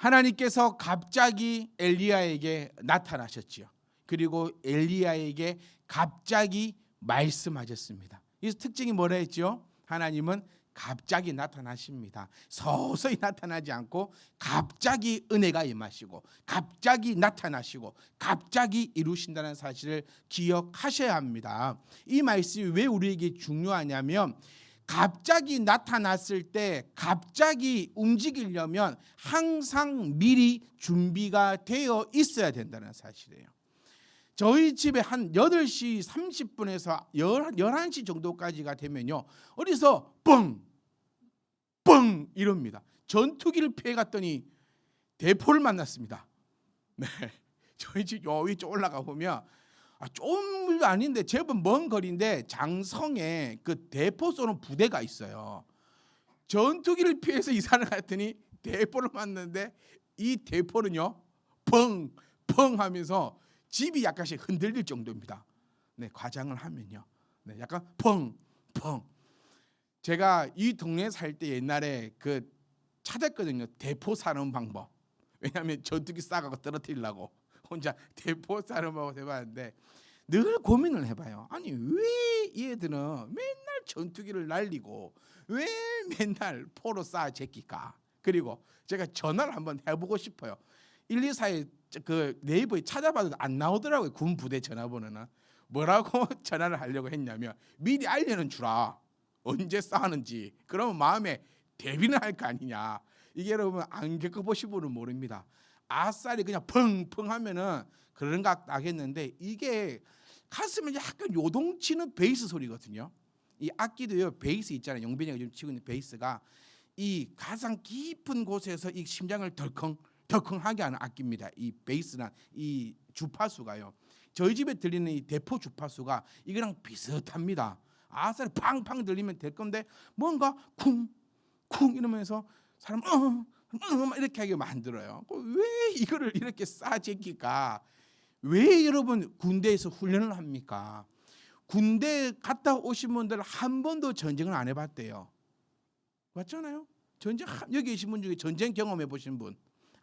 하나님께서 갑자기 엘리야에게 나타나셨지요. 그리고 엘리야에게 갑자기 말씀하셨습니다. 이 특징이 뭐라 했죠? 하나님은 갑자기 나타나십니다. 서서히 나타나지 않고 갑자기 은혜가 임하시고 갑자기 나타나시고 갑자기 이루신다는 사실을 기억하셔야 합니다. 이 말씀이 왜 우리에게 중요하냐면 갑자기 나타났을 때 갑자기 움직이려면 항상 미리 준비가 되어 있어야 된다는 사실이에요. 저희 집에 한 8시 30분에서 11시 정도까지가 되면요, 어디서 뻥 이럽니다. 전투기를 피해갔더니 대포를 만났습니다. 네, 저희 집 요 위쪽 올라가 보면 좀 아닌데 제법 먼 거리인데 장성에 그 대포 쏘는 부대가 있어요. 전투기를 피해서 이사를 갔더니 대포를 맞는데 이 대포는요 펑 하면서 집이 약간씩 흔들릴 정도입니다. 네, 과장을 하면요. 네, 약간 펑. 제가 이 동네에 살 때 옛날에 그 찾았거든요. 대포 사는 방법. 왜냐하면 전투기 쏴가고 떨어뜨리려고 혼자 대포 사는 방법 해봤는데 늘 고민을 해봐요. 아니 왜 얘들은 맨날 전투기를 날리고 왜 맨날 포로 쏴 제끼까? 그리고 제가 전화를 한번 해보고 싶어요. 124에 그 네이버에 찾아봐도 안 나오더라고요. 군 부대 전화번호는. 뭐라고 전화를 하려고 했냐면 미리 알려는 주라. 언제 싸우는지. 그러면 마음에 대비는 할 거 아니냐. 이게 여러분 안 겪어보신 분은 모릅니다. 아싸리 그냥 펑펑 하면은 그런가 하겠는데 이게 가슴에 약간 요동치는 베이스 소리거든요. 이 악기도요 베이스 있잖아요. 용빈이가 지금 치고 있는 베이스가 이 가장 깊은 곳에서 이 심장을 덜컹하게 하는 악기입니다. 이 베이스나 이 주파수가요. 저희 집에 들리는 이 대포 주파수가 이거랑 비슷합니다. 아싸리 팡팡 들리면 될 건데 뭔가 쿵 이러면서 사람 이렇게 하게 만들어요. 왜 이거를 이렇게 싸제끼까? 왜 여러분 군대에서 훈련을 합니까? 군대 갔다 오신 분들 한 번도 전쟁을 안 해봤대요. 맞잖아요. 전쟁 여기 계신 분 중에 전쟁 경험해 보신 분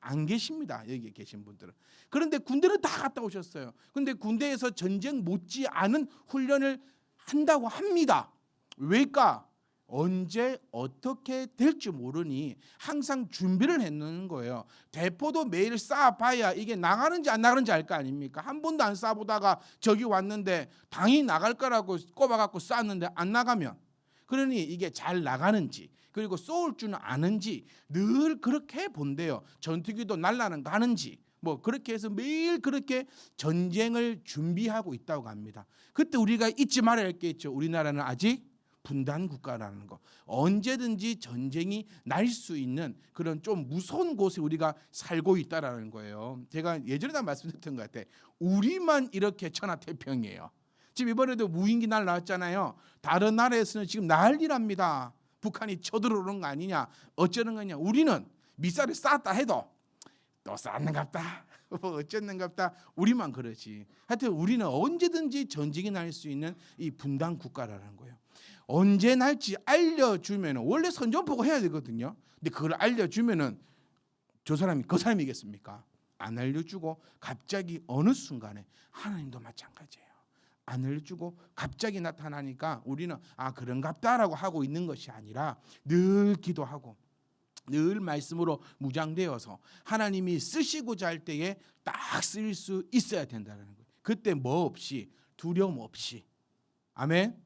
안 계십니다. 여기 계신 분들은. 그런데 군대는 다 갔다 오셨어요. 그런데 군대에서 전쟁 못지 않은 훈련을 한다고 합니다. 왜일까? 언제 어떻게 될지 모르니 항상 준비를 해놓는 거예요. 대포도 매일 쏴봐야 이게 나가는지 안 나가는지 알 거 아닙니까? 한 번도 안 쏴보다가 저기 왔는데 당연히 나갈 거라고 꼽아갖고 쐈는데 안 나가면, 그러니 이게 잘 나가는지 그리고 쏘을 줄은 아는지 늘 그렇게 본대요. 전투기도 날라는 가는지 뭐 그렇게 해서 매일 그렇게 전쟁을 준비하고 있다고 합니다. 그때 우리가 잊지 말아야 할 게 있죠. 우리나라는 아직 분단 국가라는 거. 언제든지 전쟁이 날 수 있는 그런 좀 무서운 곳에 우리가 살고 있다라는 거예요. 제가 예전에도 말씀드렸던 것 같아요. 우리만 이렇게 천하태평이에요. 지금 이번에도 무인기 날라왔잖아요. 다른 나라에서는 지금 난리랍니다. 북한이 쳐들어오는 거 아니냐, 어쩌는 거냐. 우리는 미사일을 쐈다 해도 또 쐈는갑다, 어쨌는갑다. 우리만 그러지. 하여튼 우리는 언제든지 전쟁이 날 수 있는 이 분단 국가라는 거예요. 언제 날지 알려주면 원래 선전포고 해야 되거든요. 근데 그걸 알려주면은 저 사람이 그 사람이겠습니까? 안 알려주고 갑자기 어느 순간에 하나님도 마찬가지예요. 안 알려주고 갑자기 나타나니까 우리는 그런갑다라고 하고 있는 것이 아니라 늘 기도하고 늘 말씀으로 무장되어서 하나님이 쓰시고자 할 때에 딱 쓸 수 있어야 된다는 거예요. 그때 뭐 없이 두려움 없이. 아멘.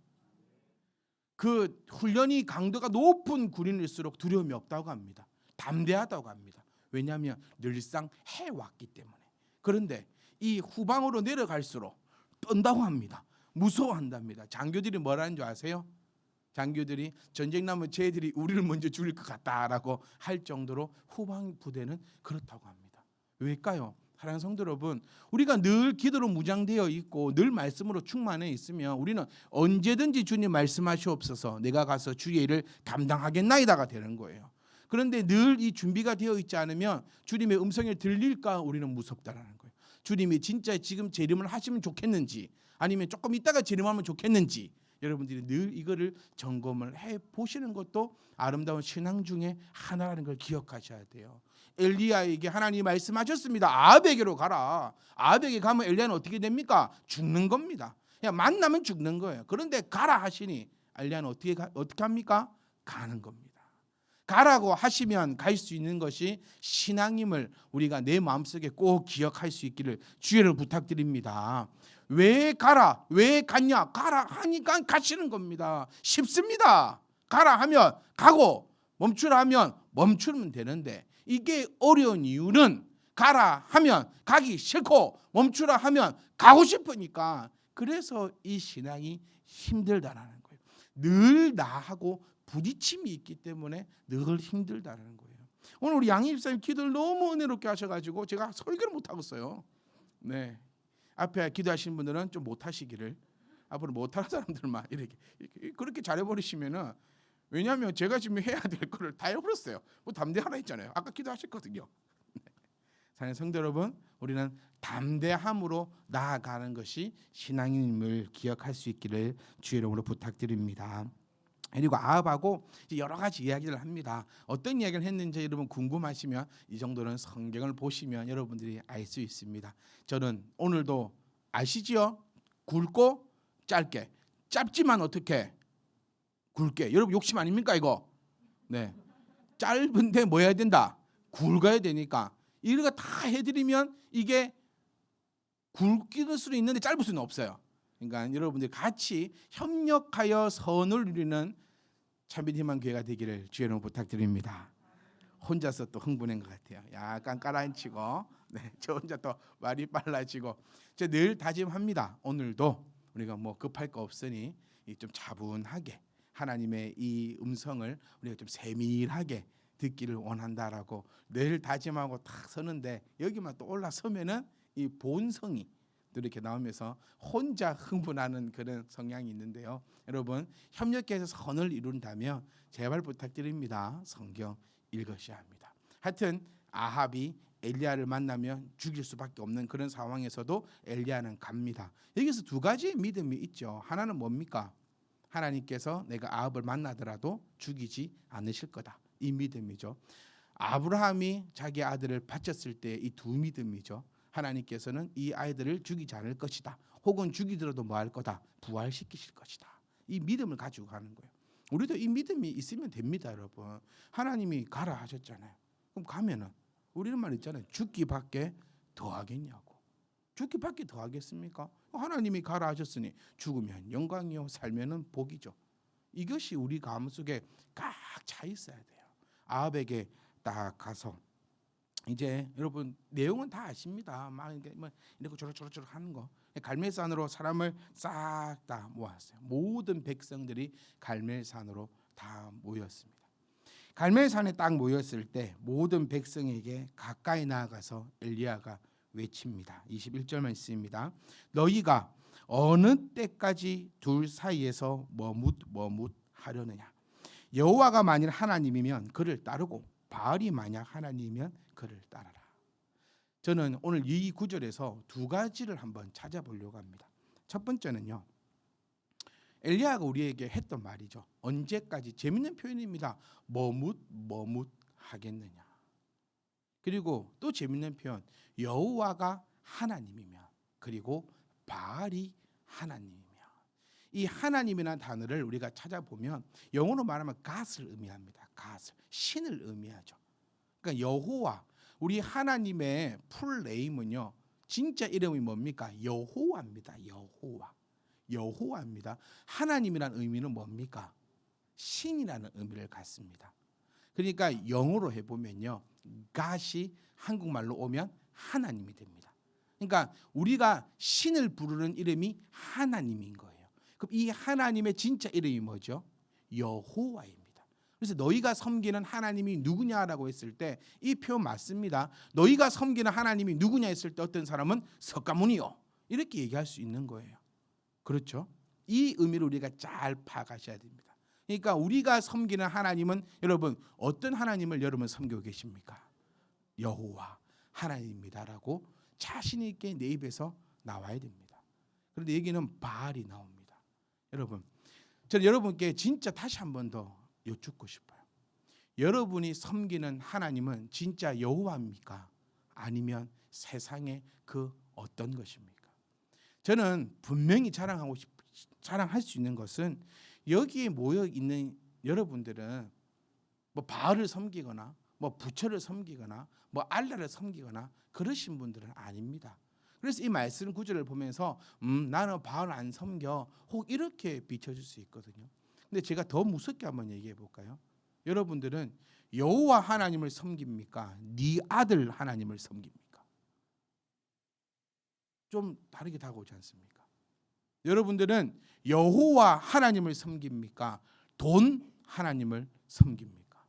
그 훈련이 강도가 높은 군인일수록 두려움이 없다고 합니다. 담대하다고 합니다. 왜냐하면 늘상 해왔기 때문에. 그런데 이 후방으로 내려갈수록 떤다고 합니다. 무서워한답니다. 장교들이 뭐라는 줄 아세요? 장교들이 전쟁 나면 쟤들이 우리를 먼저 죽일 것 같다라고 할 정도로 후방 부대는 그렇다고 합니다. 왜일까요? 사랑하는 성도 여러분, 우리가 늘 기도로 무장되어 있고 늘 말씀으로 충만해 있으면 우리는 언제든지 주님 말씀하시옵소서 내가 가서 주의 일을 감당하겠나이다가 되는 거예요. 그런데 늘 이 준비가 되어 있지 않으면 주님의 음성이 들릴까 우리는 무섭다라는 거예요. 주님이 진짜 지금 재림을 하시면 좋겠는지 아니면 조금 있다가 재림하면 좋겠는지 여러분들이 늘 이거를 점검을 해 보시는 것도 아름다운 신앙 중에 하나라는 걸 기억하셔야 돼요. 엘리야에게 하나님이 말씀하셨습니다. 아합에게로 가라. 아합에게 가면 엘리야는 어떻게 됩니까? 죽는 겁니다. 그냥 만나면 죽는 거예요. 그런데 가라 하시니 엘리야는 어떻게 합니까? 가는 겁니다. 가라고 하시면 갈 수 있는 것이 신앙임을 우리가 내 마음속에 꼭 기억할 수 있기를 주의를 부탁드립니다. 왜 가라? 왜 갔냐? 가라 하니까 가시는 겁니다. 쉽습니다. 가라 하면 가고 멈추라 하면 멈추면 되는데, 이게 어려운 이유는 가라 하면 가기 싫고 멈추라 하면 가고 싶으니까, 그래서 이 신앙이 힘들다라는 거예요. 늘 나하고 부딪힘이 있기 때문에 늘 힘들다라는 거예요. 오늘 우리 양희 집사님 기도를 너무 은혜롭게 하셔가지고 제가 설교를 못 하겠어요. 네, 앞에 기도하시는 분들은 좀 못하시기를, 앞으로 못하는 사람들만 이렇게 그렇게 잘해버리시면은, 왜냐하면 제가 지금 해야 될 거를 다 해버렸어요. 뭐 담대하라 했잖아요. 아까 기도하셨거든요. 사랑하는 성도 여러분, 우리는 담대함으로 나아가는 것이 신앙임을 기억할 수 있기를 주의 이름으로 부탁드립니다. 그리고 아합하고 여러 가지 이야기를 합니다. 어떤 이야기를 했는지 여러분 궁금하시면 이 정도는 성경을 보시면 여러분들이 알 수 있습니다. 저는 오늘도 아시지요? 굵고 짧게, 짧지만 어떻게 굵게. 여러분 욕심 아닙니까 이거? 네, 짧은데 뭐 해야 된다? 굵어야 되니까 이런 거 다 해드리면 이게 굵기는 수는 있는데 짧을 수는 없어요. 그러니까 여러분들이 같이 협력하여 선을 누리는 참빛 희망 교회가 되기를 주의 이름으로 부탁드립니다. 혼자서 또 흥분한 것 같아요. 약간 깔아앉히고, 네, 저 혼자 또 말이 빨라지고. 제가 늘 다짐합니다. 오늘도 우리가 뭐 급할 거 없으니 좀 차분하게 하나님의 이 음성을 우리가 좀 세밀하게 듣기를 원한다라고 늘 다짐하고 딱 서는데, 여기만 또 올라서면은 이 본성이 또 이렇게 나오면서 혼자 흥분하는 그런 성향이 있는데요. 여러분, 협력해서 선을 이룬다면 제발 부탁드립니다. 성경 읽으셔야 합니다. 하여튼 아합이 엘리야를 만나면 죽일 수밖에 없는 그런 상황에서도 엘리야는 갑니다. 여기서 두 가지의 믿음이 있죠. 하나는 뭡니까? 하나님께서 내가 아합을 만나더라도 죽이지 않으실 거다. 이 믿음이죠. 아브라함이 자기 아들을 바쳤을 때 이 두 믿음이죠. 하나님께서는 이 아이들을 죽이지 않을 것이다. 혹은 죽이더라도 뭐 할 거다? 부활시키실 것이다. 이 믿음을 가지고 가는 거예요. 우리도 이 믿음이 있으면 됩니다, 여러분. 하나님이 가라 하셨잖아요. 그럼 가면은 우리는 말 있잖아요. 죽기밖에 더 하겠냐고. 죽기밖에 더 하겠습니까? 하나님이 가라 하셨으니 죽으면 영광이요 살면은 복이죠. 이것이 우리 마음속에 꽉 차 있어야 돼요. 아합에게 딱 가서 이제 여러분 내용은 다 아십니다. 막 이렇게 저럭저럭 하는 거. 갈멜산으로 사람을 싹 다 모았어요. 모든 백성들이 갈멜산으로 다 모였습니다. 갈멜산에 딱 모였을 때 모든 백성에게 가까이 나아가서 엘리야가 외칩니다. 21절 말씀입니다. 너희가 어느 때까지 둘 사이에서 머뭇하려느냐? 여호와가 만일 하나님이면 그를 따르고 바알이 만약 하나님이면 그를 따라라. 저는 오늘 이 구절에서 두 가지를 한번 찾아보려고 합니다. 첫 번째는요, 엘리야가 우리에게 했던 말이죠. 언제까지? 재밌는 표현입니다. 머뭇하겠느냐. 그리고 또 재밌는 표현, 여호와가 하나님이면, 그리고 바알이 하나님이면. 이 하나님이라는 단어를 우리가 찾아보면 영어로 말하면 God을 의미합니다. God, 신을 의미하죠. 그러니까 여호와, 우리 하나님의 풀 네임은요, 진짜 이름이 뭡니까? 여호와입니다. 여호와입니다. 하나님이라는 의미는 뭡니까? 신이라는 의미를 갖습니다. 그러니까 영어로 해보면요, God이 한국말로 오면 하나님이 됩니다. 그러니까 우리가 신을 부르는 이름이 하나님인 거예요. 그럼 이 하나님의 진짜 이름이 뭐죠? 여호와입니다. 그래서 너희가 섬기는 하나님이 누구냐라고 했을 때 이 표현 맞습니다. 너희가 섬기는 하나님이 누구냐 했을 때 어떤 사람은 석가모니요 이렇게 얘기할 수 있는 거예요. 그렇죠? 이 의미를 우리가 잘 파악하셔야 됩니다. 그러니까 우리가 섬기는 하나님은, 여러분 어떤 하나님을 여러분 섬기고 계십니까? 여호와 하나님입니다라고 자신 있게 내 입에서 나와야 됩니다. 그런데 여기는 바알이 나옵니다. 여러분, 저는 여러분께 진짜 다시 한 번 더 여쭙고 싶어요. 여러분이 섬기는 하나님은 진짜 여호와입니까? 아니면 세상의 그 어떤 것입니까? 저는 분명히 자랑할 수 있는 것은 여기에 모여 있는 여러분들은 뭐 바알을 섬기거나 뭐 부처를 섬기거나 뭐 알라를 섬기거나 그러신 분들은 아닙니다. 그래서 이 말씀 구절을 보면서 나는 바알 안 섬겨 혹 이렇게 비춰줄 수 있거든요. 근데 제가 더 무섭게 한번 얘기해 볼까요? 여러분들은 여호와 하나님을 섬깁니까? 네 아들 하나님을 섬깁니까? 좀 다르게 다가오지 않습니까? 여러분들은 여호와 하나님을 섬깁니까? 돈 하나님을 섬깁니까?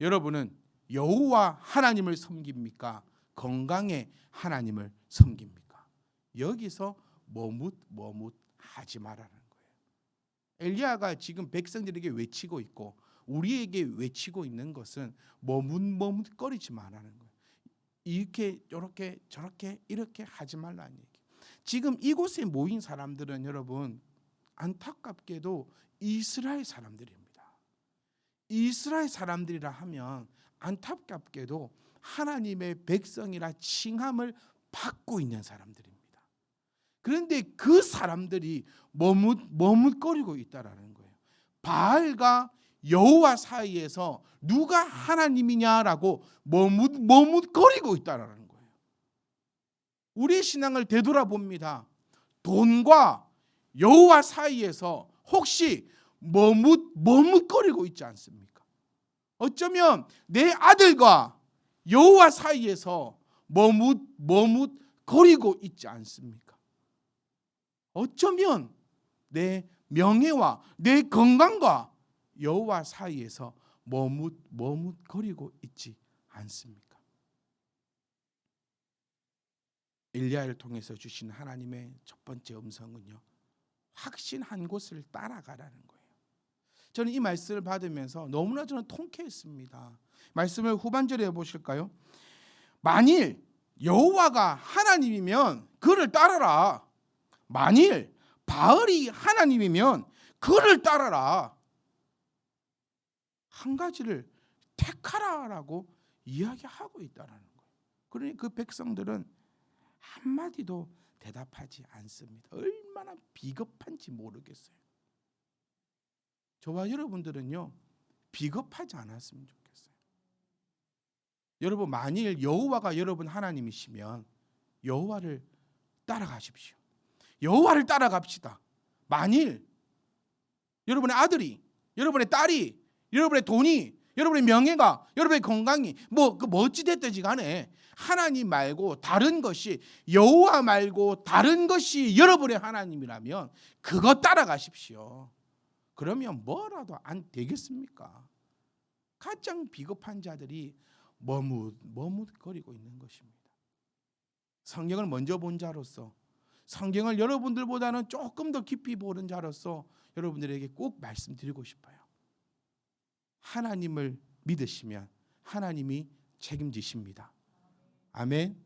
여러분은 여호와 하나님을 섬깁니까? 건강의 하나님을 섬깁니까? 여기서 머뭇하지 말라는 거예요. 엘리야가 지금 백성들에게 외치고 있고 우리에게 외치고 있는 것은 머뭇거리지 말라는 거예요. 이렇게 저렇게 저렇게 이렇게 하지 말라는 얘기. 지금 이곳에 모인 사람들은 여러분 안타깝게도 이스라엘 사람들입니다. 이스라엘 사람들이라 하면 안타깝게도 하나님의 백성이라 칭함을 받고 있는 사람들입니다. 그런데 그 사람들이 머뭇거리고 있다라는 거예요. 바알과 여호와 사이에서 누가 하나님이냐라고 머뭇거리고 있다라는 거예요. 우리의 신앙을 되돌아봅니다. 돈과 여호와 사이에서 혹시 머뭇거리고 있지 않습니까? 어쩌면 내 아들과 여호와 사이에서 머뭇거리고 있지 않습니까? 어쩌면 내 명예와 내 건강과 여호와 사이에서 머뭇거리고 있지 않습니까? 엘리야를 통해서 주신 하나님의 첫 번째 음성은요, 확신한 곳을 따라가라는 거예요. 저는 이 말씀을 받으면서 너무나 저는 통쾌했습니다. 말씀을 후반절에 보실까요? 만일 여호와가 하나님이면 그를 따라라. 만일 바알이 하나님이면 그를 따라라. 한 가지를 택하라라고 이야기하고 있다는 거예요. 그러니 그 백성들은 한마디도 대답하지 않습니다. 얼마나 비겁한지 모르겠어요. 저와 여러분들은요, 비겁하지 않았으면 좋겠어요. 여러분, 만일 여호와가 여러분 하나님이시면 여호와를 따라가십시오. 여호와를 따라갑시다. 만일 여러분의 아들이, 여러분의 딸이, 여러분의 돈이, 여러분의 명예가, 여러분의 건강이 어찌 됐든지 간에 하나님 말고 다른 것이, 여호와 말고 다른 것이 여러분의 하나님이라면 그거 따라가십시오. 그러면 뭐라도 안 되겠습니까? 가장 비겁한 자들이 머뭇거리고 있는 것입니다. 성경을 먼저 본 자로서, 성경을 여러분들보다는 조금 더 깊이 보는 자로서 여러분들에게 꼭 말씀드리고 싶어요. 하나님을 믿으시면 하나님이 책임지십니다. 아멘.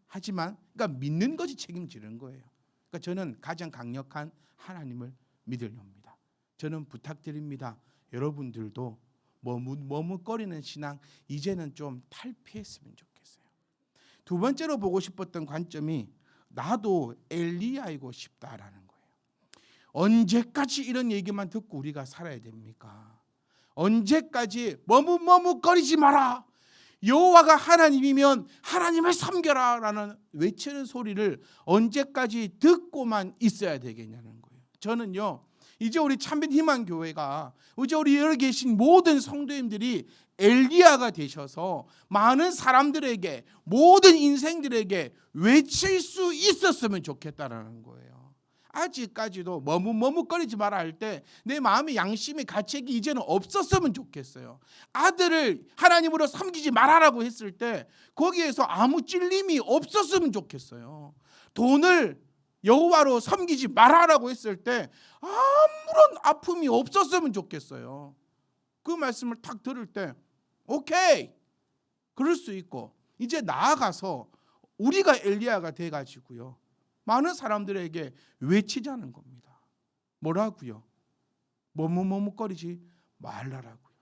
하지만 그러니까 믿는 것이 책임지는 거예요. 그러니까 저는 가장 강력한 하나님을 믿으렵니다. 저는 부탁드립니다. 여러분들도 머뭇거리는 신앙 이제는 좀 탈피했으면 좋겠어요. 두 번째로 보고 싶었던 관점이 나도 엘리야이고 싶다라는 거예요. 언제까지 이런 얘기만 듣고 우리가 살아야 됩니까? 언제까지 머뭇거리지 마라. 여호와가 하나님이면 하나님을 섬겨라라는 외치는 소리를 언제까지 듣고만 있어야 되겠냐는 거예요. 저는요, 이제 우리 참빛 희망 교회가, 이제 우리 여기 계신 모든 성도님들이 엘리야가 되셔서 많은 사람들에게, 모든 인생들에게 외칠 수 있었으면 좋겠다라는 거예요. 아직까지도 머뭇거리지 마라 할 때 내 마음의 양심의 가책이 이제는 없었으면 좋겠어요. 아들을 하나님으로 섬기지 말아라고 했을 때 거기에서 아무 찔림이 없었으면 좋겠어요. 돈을 여호와로 섬기지 말아라고 했을 때 아무런 아픔이 없었으면 좋겠어요. 그 말씀을 탁 들을 때 오케이, 그럴 수 있고, 이제 나아가서 우리가 엘리야가 돼가지고요, 많은 사람들에게 외치자는 겁니다. 뭐라고요? 머뭇거리지 말라라고요.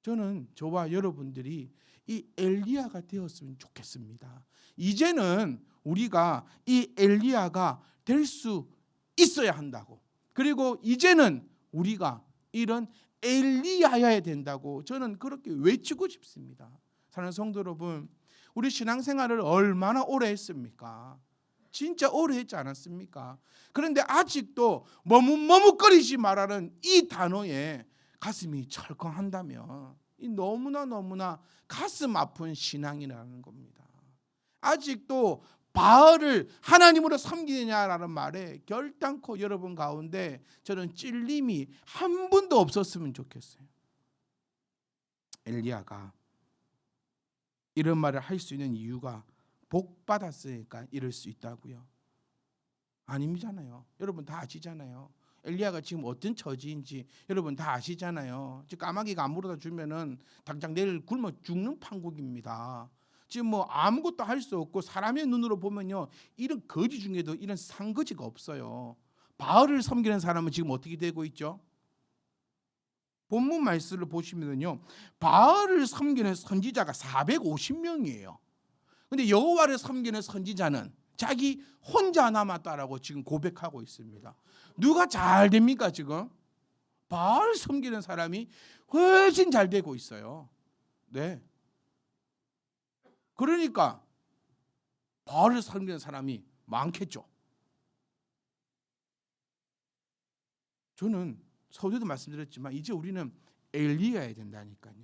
저는 저와 여러분들이 이 엘리야가 되었으면 좋겠습니다. 이제는 우리가 이 엘리야가 될 수 있어야 한다고. 그리고 이제는 우리가 이런 엘리야여야 된다고 저는 그렇게 외치고 싶습니다. 사랑하는 성도 여러분, 우리 신앙생활을 얼마나 오래 했습니까? 진짜 오래 했지 않았습니까? 그런데 아직도 머뭇머뭇거리지 말라는 이 단어에 가슴이 철컹한다면 이 너무나 가슴 아픈 신앙이라는 겁니다. 아직도 바알을 하나님으로 섬기느냐라는 말에 결단코 여러분 가운데 저는 찔림이 한 번도 없었으면 좋겠어요. 엘리야가 이런 말을 할 수 있는 이유가 복 받았으니까 이럴 수 있다고요? 아니잖아요. 여러분 다 아시잖아요. 엘리야가 지금 어떤 처지인지 여러분 다 아시잖아요. 지금 까마귀가 안 물어다 주면은 당장 내일 굶어 죽는 판국입니다. 지금 뭐 아무것도 할 수 없고 사람의 눈으로 보면요, 이런 거지 중에도 이런 상거지가 없어요. 바알을 섬기는 사람은 지금 어떻게 되고 있죠? 본문 말씀을 보시면요, 바알을 섬기는 선지자가 450명이에요. 근데 여호와를 섬기는 선지자는 자기 혼자 남았다라고 지금 고백하고 있습니다. 누가 잘 됩니까 지금? 바알 섬기는 사람이 훨씬 잘 되고 있어요. 네. 그러니까 바알을 섬기는 사람이 많겠죠. 저는 서두에도 말씀드렸지만 이제 우리는 엘리야야 된다니까요.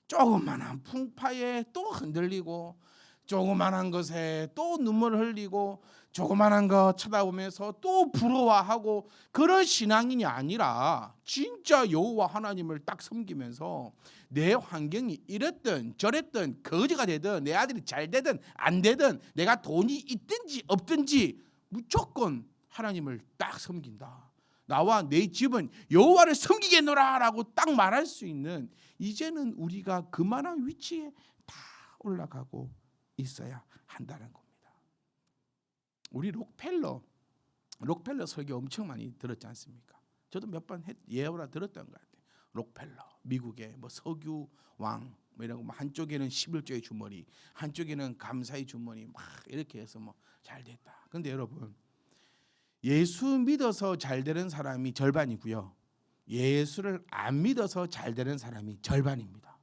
조그만한 풍파에 또 흔들리고 조그만한 것에 또 눈물을 흘리고 조그만한 거 쳐다보면서 또 부러워하고 그런 신앙인이 아니라 진짜 여호와 하나님을 딱 섬기면서 내 환경이 이랬든 저랬든 거지가 되든 내 아들이 잘 되든 안 되든 내가 돈이 있든지 없든지 무조건 하나님을 딱 섬긴다. 나와 내 집은 여호와를 섬기겠노라라고 딱 말할 수 있는 이제는 우리가 그만한 위치에 다 올라가고 있어야 한다는 겁니다. 우리 록펠러 설교 엄청 많이 들었지 않습니까? 저도 몇 번 예언을 들었던 것 같아요. 록펠러 미국의 뭐 석유 왕 뭐 이런 거 뭐 한쪽에는 11조의 주머니, 한쪽에는 감사의 주머니 막 이렇게 해서 뭐 잘 됐다. 그런데 여러분, 예수 믿어서 잘 되는 사람이 절반이고요, 예수를 안 믿어서 잘 되는 사람이 절반입니다.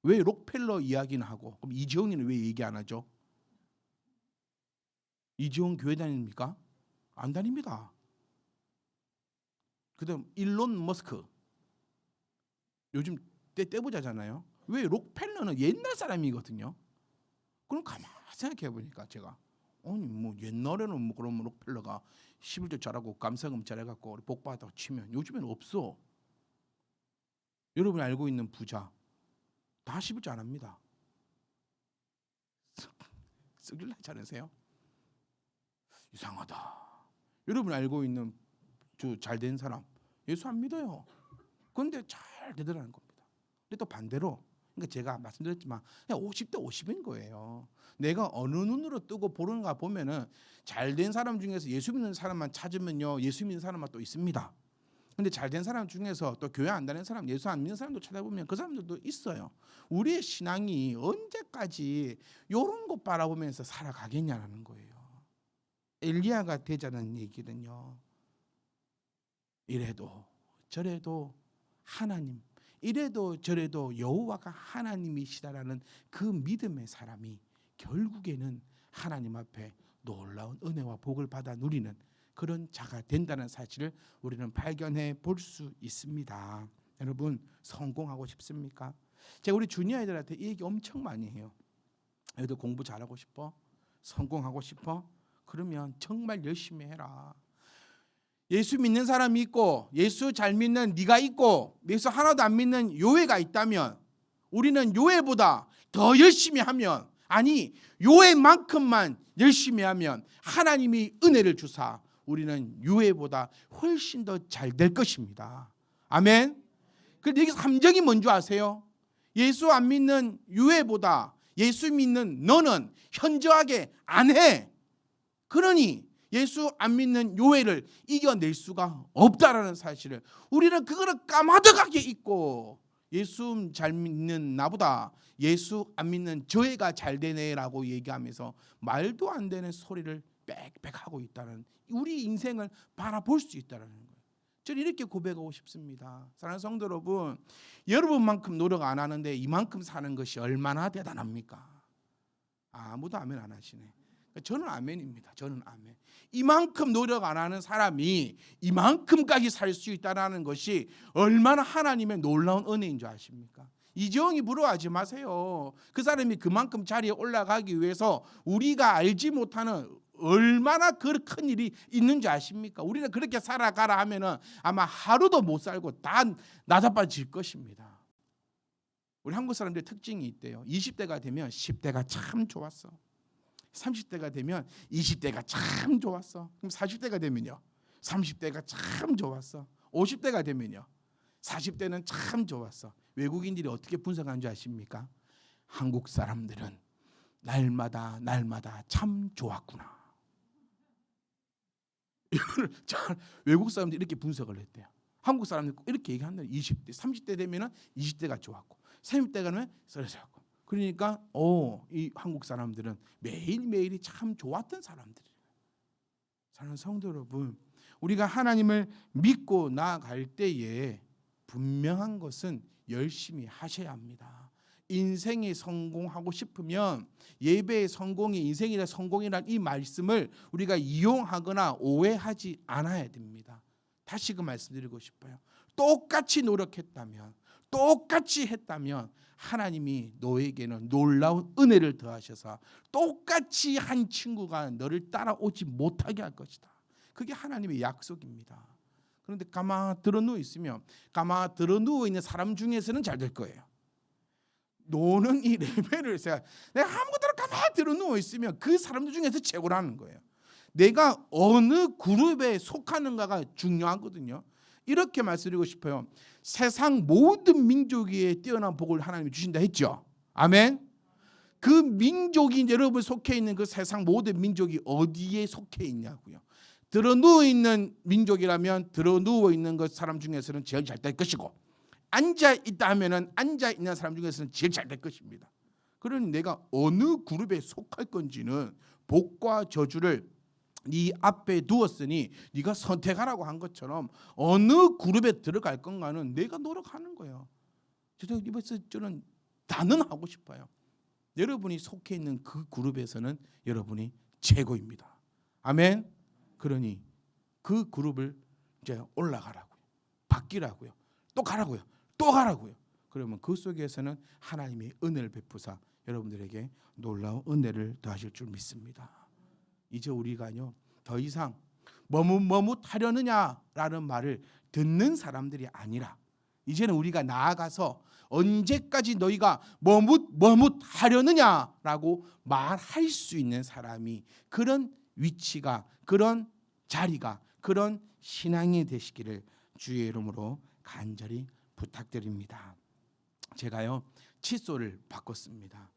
왜 록펠러 이야기는 하고 그럼 이지용이는 왜 얘기 안 하죠? 이지용 교회 다닙니까? 안 다닙니다. 그다음 일론 머스크 요즘 떼부자잖아요. 왜 록펠러는 옛날 사람이거든요. 그럼 가만 생각해 보니까 제가 아니 뭐 옛날에는 뭐 그러면 록펠러가 11조 잘하고 감사금 잘해갖고 복 받았다고 치면 요즘에는 없어. 여러분이 알고 있는 부자 다 11조 안 합니다. 쓰길래 잘하세요? 이상하다. 여러분 알고 있는 잘 된 사람 예수 안 믿어요. 그런데 잘 되더라는 겁니다. 근데 또 반대로, 그러니까 제가 말씀드렸지만 그냥 50대 50인 거예요. 내가 어느 눈으로 뜨고 보는가 보면은 잘 된 사람 중에서 예수 믿는 사람만 찾으면요, 예수 믿는 사람만 또 있습니다. 근데 잘 된 사람 중에서 또 교회 안 다니는 사람, 예수 안 믿는 사람도 찾아보면 그 사람들도 있어요. 우리의 신앙이 언제까지 이런 것 바라보면서 살아가겠냐는 거예요. 엘리야가 되자는 얘기는요, 이래도 저래도 하나님, 이래도 저래도 여호와가 하나님이시다라는 그 믿음의 사람이 결국에는 하나님 앞에 놀라운 은혜와 복을 받아 누리는 그런 자가 된다는 사실을 우리는 발견해 볼 수 있습니다. 여러분, 성공하고 싶습니까? 제가 우리 주니 아이들한테 이 얘기 엄청 많이 해요. 애들 공부 잘하고 싶어? 성공하고 싶어? 그러면 정말 열심히 해라. 예수 믿는 사람이 있고 예수 잘 믿는 네가 있고 예수 하나도 안 믿는 요회가 있다면 우리는 요회보다 더 열심히 하면, 아니 요회만큼만 열심히 하면 하나님이 은혜를 주사 우리는 요회보다 훨씬 더 잘 될 것입니다. 아멘. 그런데 여기서 함정이 뭔지 아세요? 예수 안 믿는 요회보다 예수 믿는 너는 현저하게 안 해. 그러니 예수 안 믿는 요회를 이겨낼 수가 없다라는 사실을 우리는 그거를 까마득하게 잊고 예수 잘 믿는 나보다 예수 안 믿는 저 애가 잘 되네라고 얘기하면서 말도 안 되는 소리를 빽빽하고 있다는, 우리 인생을 바라볼 수 있다는 거예요. 저는 이렇게 고백하고 싶습니다. 사랑하는 성도 여러분, 여러분만큼 노력 안 하는데 이만큼 사는 것이 얼마나 대단합니까? 아무도 아멘 안 하시네. 저는 아멘입니다. 저는 아멘. 이만큼 노력 안 하는 사람이 이만큼까지 살 수 있다는 것이 얼마나 하나님의 놀라운 은혜인 줄 아십니까? 이재용이 부러워하지 마세요. 그 사람이 그만큼 자리에 올라가기 위해서 우리가 알지 못하는 얼마나 큰 일이 있는 줄 아십니까? 우리는 그렇게 살아가라 하면은 아마 하루도 못 살고 다 나자빠질 것입니다. 우리 한국 사람들의 특징이 있대요. 20대가 되면 10대가 참 좋았어. 30대가 되면 20대가 참 좋았어. 그럼 40대가 되면요, 30대가 참 좋았어. 50대가 되면요, 40대는 참 좋았어. 외국인들이 어떻게 분석하는 줄 아십니까? 한국 사람들은 날마다 참 좋았구나. 이거를 외국 사람들이 이렇게 분석을 했대요. 한국 사람들이 이렇게 얘기한다. 20대, 30대 되면은 20대가 좋았고, 30대가 되면 30대가 좋았고. 그러니까 이 한국 사람들은 매일매일이 참 좋았던 사람들이에요. 사랑하는 성도 여러분, 우리가 하나님을 믿고 나아갈 때에 분명한 것은 열심히 하셔야 합니다. 인생이 성공하고 싶으면 예배의 성공이 인생이라 성공이란 이 말씀을 우리가 이용하거나 오해하지 않아야 됩니다. 다시 그 말씀드리고 싶어요. 똑같이 노력했다면, 똑같이 했다면 하나님이 너에게는 놀라운 은혜를 더하셔서 똑같이 한 친구가 너를 따라오지 못하게 할 것이다. 그게 하나님의 약속입니다. 그런데 가만히 들어 누워 있으면, 가만히 들어 누워 있는 사람 중에서는 잘 될 거예요. 노는 이 레벨을 내가 아무것도 가만히 들어 누워 있으면 그 사람들 중에서 최고라는 거예요. 내가 어느 그룹에 속하는가가 중요하거든요. 이렇게 말씀드리고 싶어요. 세상 모든 민족에 뛰어난 복을 하나님이 주신다 했죠. 아멘. 그 민족이 여러분 속해 있는 그 세상 모든 민족이 어디에 속해 있냐고요. 들어 누워 있는 민족이라면 들어 누워 있는 그 사람 중에서는 제일 잘 될 것이고, 앉아 있다 하면은 앉아 있는 사람 중에서는 제일 잘 될 것입니다. 그러니 내가 어느 그룹에 속할 건지는 복과 저주를 네 앞에 두었으니 네가 선택하라고 한 것처럼 어느 그룹에 들어갈 건가는 내가 노력하는 거예요. 저도 이번에 저는 단언하고 싶어요. 여러분이 속해 있는 그 그룹에서는 여러분이 최고입니다. 아멘. 그러니 그 그룹을 이제 올라가라고요. 바뀌라고요. 또 가라고요. 또 가라고요. 그러면 그 속에서는 하나님의 은혜를 베푸사 여러분들에게 놀라운 은혜를 더하실 줄 믿습니다. 이제 우리가요 더 이상 머뭇하려느냐라는 말을 듣는 사람들이 아니라, 이제는 우리가 나아가서 언제까지 너희가 머뭇하려느냐라고 말할 수 있는 사람이, 그런 위치가, 그런 자리가, 그런 신앙이 되시기를 주의 이름으로 간절히 부탁드립니다. 제가요 칫솔을 바꿨습니다.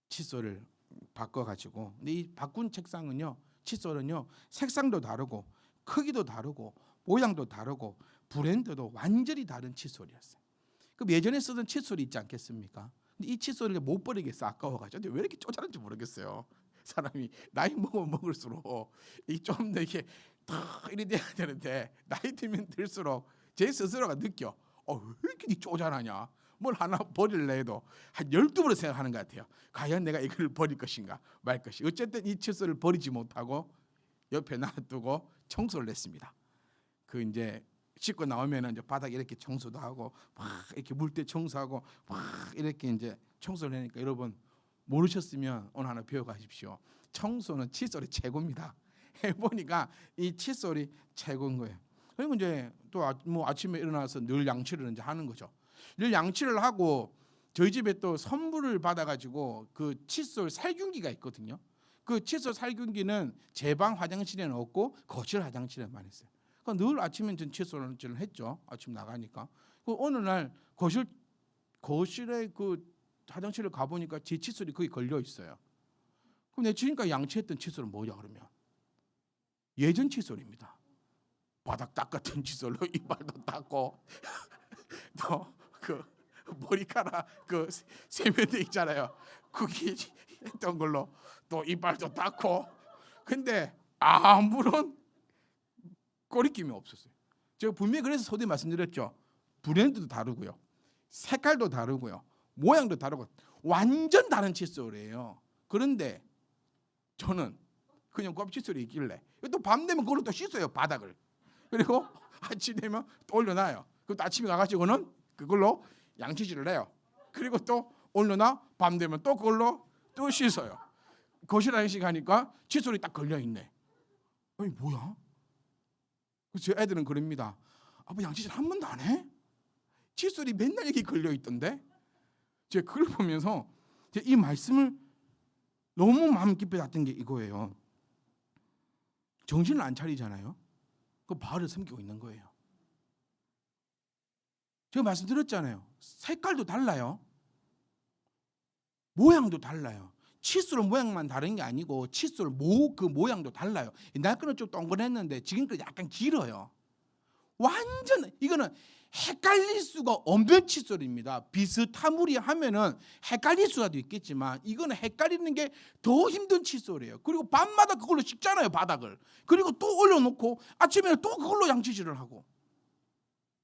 칫솔을 바꿔가지고, 근데 이 바꾼 책상은요, 칫솔은요 색상도 다르고 크기도 다르고 모양도 다르고 브랜드도 완전히 다른 칫솔이었어요. 그럼 예전에 쓰던 칫솔이 있지 않겠습니까? 근데 이 칫솔을 못 버리겠어, 아까워가지고. 근데 왜 이렇게 쪼잔한지 모르겠어요. 사람이 나이 먹을수록 좀 더 이렇게 더 이리 돼야 되는데, 나이 들면 들수록 제 스스로가 느껴, 왜 이렇게 쪼잔하냐, 뭘 하나 버릴래 해도 한 12번을 생각하는 것 같아요. 과연 내가 이걸 버릴 것인가 말 것이. 어쨌든 이 칫솔을 버리지 못하고 옆에 놔두고 청소를 했습니다. 그 이제 씻고 나오면 이제 바닥에 이렇게 청소도 하고 막 이렇게 물때 청소하고 막 이렇게 이제 청소를 하니까, 여러분 모르셨으면 오늘 하나 배워가십시오. 청소는 칫솔이 최고입니다. 해보니까 이 칫솔이 최고인 거예요. 그리고 이제 또 아침에 일어나서 늘 양치를 이제 하는 거죠. 늘 양치를 하고 저희 집에 또 선물을 받아가지고 그 칫솔 살균기가 있거든요. 그 칫솔 살균기는 제 방 화장실에는 없고 거실 화장실에만 있어요. 그러니까 늘 아침에 전 칫솔을 했죠. 아침 나가니까. 그 어느 날 거실에 그 화장실을 가보니까 제 칫솔이 거기 걸려 있어요. 그럼 내 지금까지 양치했던 칫솔은 뭐냐 그러면 예전 칫솔입니다. 바닥 닦았던 칫솔로 이빨도 닦고 또 그 머리카락 그 세면대 있잖아요. 그게 했던 걸로 또 이빨도 닦고. 근데 아무런 거리낌이 없었어요. 제가 분명히 그래서 소위 말씀드렸죠. 브랜드도 다르고요, 색깔도 다르고요, 모양도 다르고 완전 다른 칫솔이에요. 그런데 저는 그냥 껍칫솔이 있길래 또 밤 되면 그걸로 또 씻어요, 바닥을. 그리고 아침 되면 또 올려놔요. 그리고 또 아침에 가가지고는 그걸로 양치질을 해요. 그리고 또 올려놔, 밤 되면 또 그걸로 또 씻어요. 거실 화장실 가니까 칫솔이 딱 걸려있네. 아니 뭐야? 제 애들은 그럽니다. 아빠 양치질 한 번도 안 해? 칫솔이 맨날 여기 걸려있던데? 제가 그걸 보면서 이 말씀을 너무 마음 깊이 닿던 게 이거예요. 정신을 안 차리잖아요. 그 바알을 섬기고 있는 거예요. 제가 말씀드렸잖아요. 색깔도 달라요. 모양도 달라요. 칫솔 모양만 다른 게 아니고 칫솔 그 모양도 달라요. 옛날 거는 좀 동그랬는데 지금 거 약간 길어요. 완전 이거는 헷갈릴 수가 없는 칫솔입니다. 비슷하무리하면은 헷갈릴 수라도 있겠지만 이거는 헷갈리는 게 더 힘든 칫솔이에요. 그리고 밤마다 그걸로 씻잖아요, 바닥을. 그리고 또 올려놓고 아침에 또 그걸로 양치질을 하고.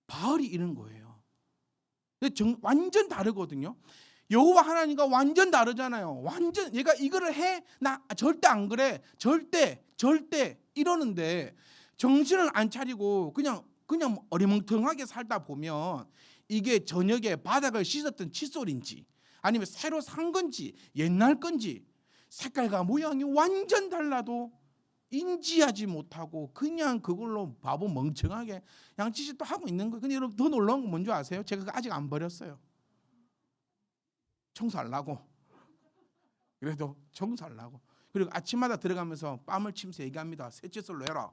바알이 이런 거예요. 완전 다르거든요. 여호와 하나님과 완전 다르잖아요. 완전 얘가 이거를 해? 나 절대 안 그래. 절대 이러는데 정신을 안 차리고 그냥 어리멍텅하게 살다 보면 이게 저녁에 바닥을 씻었던 칫솔인지 아니면 새로 산 건지 옛날 건지 색깔과 모양이 완전 달라도 인지하지 못하고 그냥 그걸로 바보 멍청하게 양치질 또 하고 있는 거예요. 근데 여러분 더 놀라운 건 뭔지 아세요? 제가 그거 아직 안 버렸어요. 청소하려고. 그래도 청소하려고. 그리고 아침마다 들어가면서 뺨을 치면서 얘기합니다. 새 칫솔로 해라.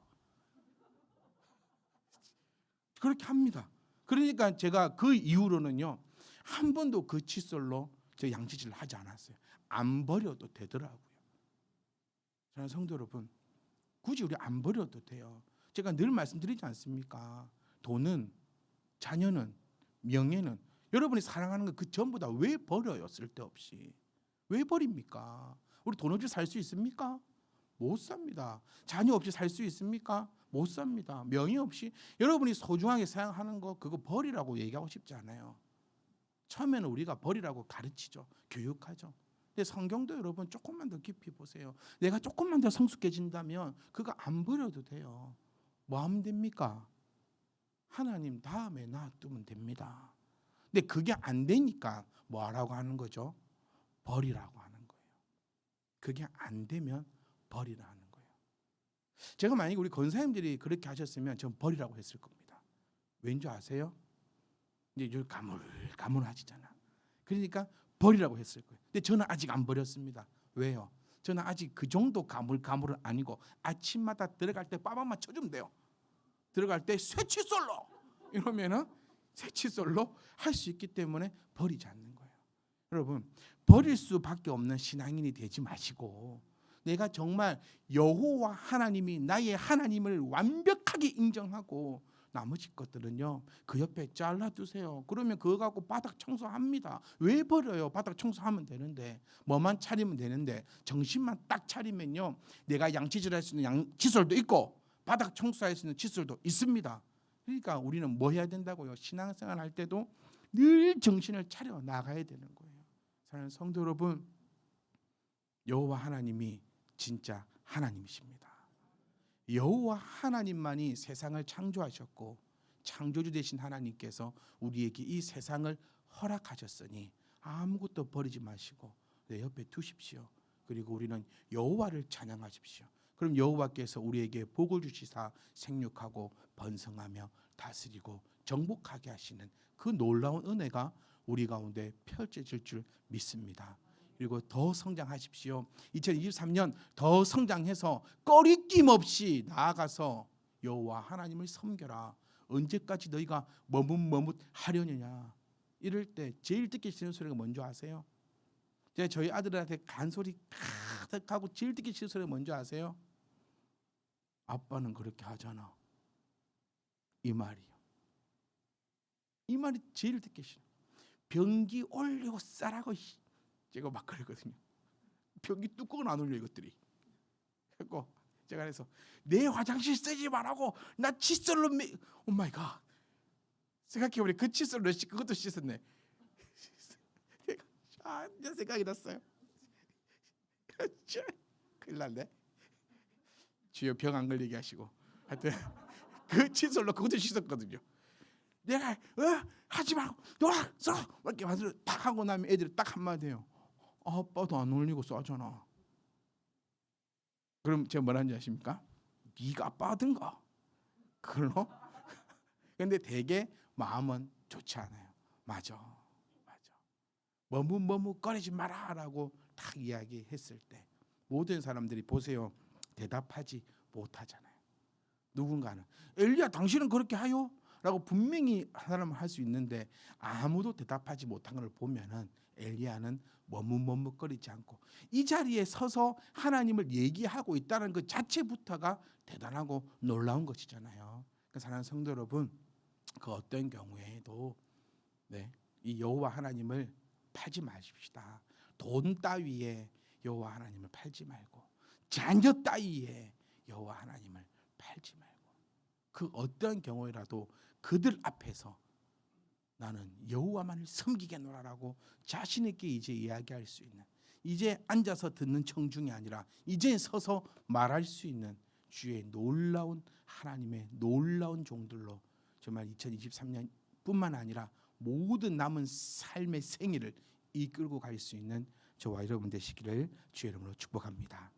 그렇게 합니다. 그러니까 제가 그 이후로는요, 한 번도 그 칫솔로 저 양치질을 하지 않았어요. 안 버려도 되더라고요. 저는 성도 여러분, 굳이 우리 안 버려도 돼요. 제가 늘 말씀드리지 않습니까? 돈은, 자녀는, 명예는 여러분이 사랑하는 거 그 전부 다 왜 버려요? 쓸데없이. 왜 버립니까? 우리 돈 없이 살 수 있습니까? 못 삽니다. 자녀 없이 살 수 있습니까? 못 삽니다. 명예 없이 여러분이 소중하게 생각하는 거 그거 버리라고 얘기하고 싶지 않아요. 처음에는 우리가 버리라고 가르치죠. 교육하죠. 근데 성경도 여러분 조금만 더 깊이 보세요. 내가 조금만 더 성숙해진다면 그거 안 버려도 돼요. 뭐 하면 됩니까? 하나님 다음에 놔두면 됩니다. 근데 그게 안 되니까 뭐 하라고 하는 거죠? 버리라고 하는 거예요. 그게 안 되면 버리라는 거예요. 제가 만약에 우리 권사님들이 그렇게 하셨으면 전 버리라고 했을 겁니다. 왠지 아세요? 이제 가물가물하시잖아. 그러니까 버리라고 했을 거예요. 근데 저는 아직 안 버렸습니다. 왜요? 저는 아직 그 정도 가물가물은 아니고 아침마다 들어갈 때 빠밤만 쳐주면 돼요. 들어갈 때 새 칫솔로 이러면은 새 칫솔로 할 수 있기 때문에 버리지 않는 거예요. 여러분 버릴 수밖에 없는 신앙인이 되지 마시고 내가 정말 여호와 하나님이 나의 하나님을 완벽하게 인정하고 나머지 것들은요 그 옆에 잘라두세요. 그러면 그거 갖고 바닥 청소합니다. 왜 버려요? 바닥 청소하면 되는데 뭐만 차리면 되는데 정신만 딱 차리면요 내가 양치질할 수 있는 칫솔도 있고 바닥 청소할 수 있는 칫솔도 있습니다. 그러니까 우리는 뭐 해야 된다고요? 신앙생활 할 때도 늘 정신을 차려 나가야 되는 거예요. 사랑하는 성도 여러분, 여호와 하나님이 진짜 하나님이십니다. 여호와 하나님만이 세상을 창조하셨고 창조주 되신 하나님께서 우리에게 이 세상을 허락하셨으니 아무것도 버리지 마시고 내 옆에 두십시오. 그리고 우리는 여호와를 찬양하십시오. 그럼 여호와께서 우리에게 복을 주시사 생육하고 번성하며 다스리고 정복하게 하시는 그 놀라운 은혜가 우리 가운데 펼쳐질 줄 믿습니다. 그리고 더 성장하십시오. 2023년 더 성장해서 꺼리낌 없이 나아가서 여호와 하나님을 섬겨라. 언제까지 너희가 머뭇머뭇하려느냐. 이럴 때 제일 듣기 싫은 소리가 뭔지 아세요? 제가 저희 아들한테 간소리 가득하고 제일 듣기 싫은 소리가 뭔지 아세요? 아빠는 그렇게 하잖아. 이 말이요. 이 말이 제일 듣기 싫어. 변기 올리고 싸라고 제가 막 그러거든요. 변기 뚜껑은 안 올려 이것들이. 그래서 제가 그래서 내 화장실 쓰지 말라고 나 칫솔로 오 마이 갓. 생각해보니 그 칫솔로 그것도 씻었네. 이제 생각이 났어요. 큰일 났네. 주여 병 안 걸리게 하시고 하여튼 그 칫솔로 그것도 씻었거든요. 내가 하지 말고 놀아 써 이렇게 만들어 딱 하고 나면 애들이 딱 한마디 해요. 아빠도 안 올리고 싸잖아. 그럼 제가 뭐라는지 아십니까? 네가 아빠 하든가. 그럼 근데 되게 마음은 좋지 않아요. 맞아. 머뭇거리지 마라라고 딱 이야기했을 때 모든 사람들이 보세요. 대답하지 못하잖아요. 누군가는 엘리야 당신은 그렇게 하요? 라고 분명히 사람은 할 수 있는데 아무도 대답하지 못한 걸 보면은 엘리야는 머뭇거리지 않고 이 자리에 서서 하나님을 얘기하고 있다는 그 자체부터가 대단하고 놀라운 것이잖아요. 그러니까 사랑하는 성도 여러분, 그 어떤 경우에도 이 여호와 하나님을 팔지 마십시다. 돈 따위에 여호와 하나님을 팔지 말고 자녀 따위에 여호와 하나님을 팔지 말고 그 어떤 경우라도 그들 앞에서 나는 여호와만을 섬기겠노라라고 자신 있게 이제 이야기할 수 있는, 이제 앉아서 듣는 청중이 아니라 이제 서서 말할 수 있는 주의 놀라운 하나님의 놀라운 종들로 정말 2023년뿐만 아니라 모든 남은 삶의 생애를 이끌고 갈 수 있는 저와 여러분 되시기를 주의 이름으로 축복합니다.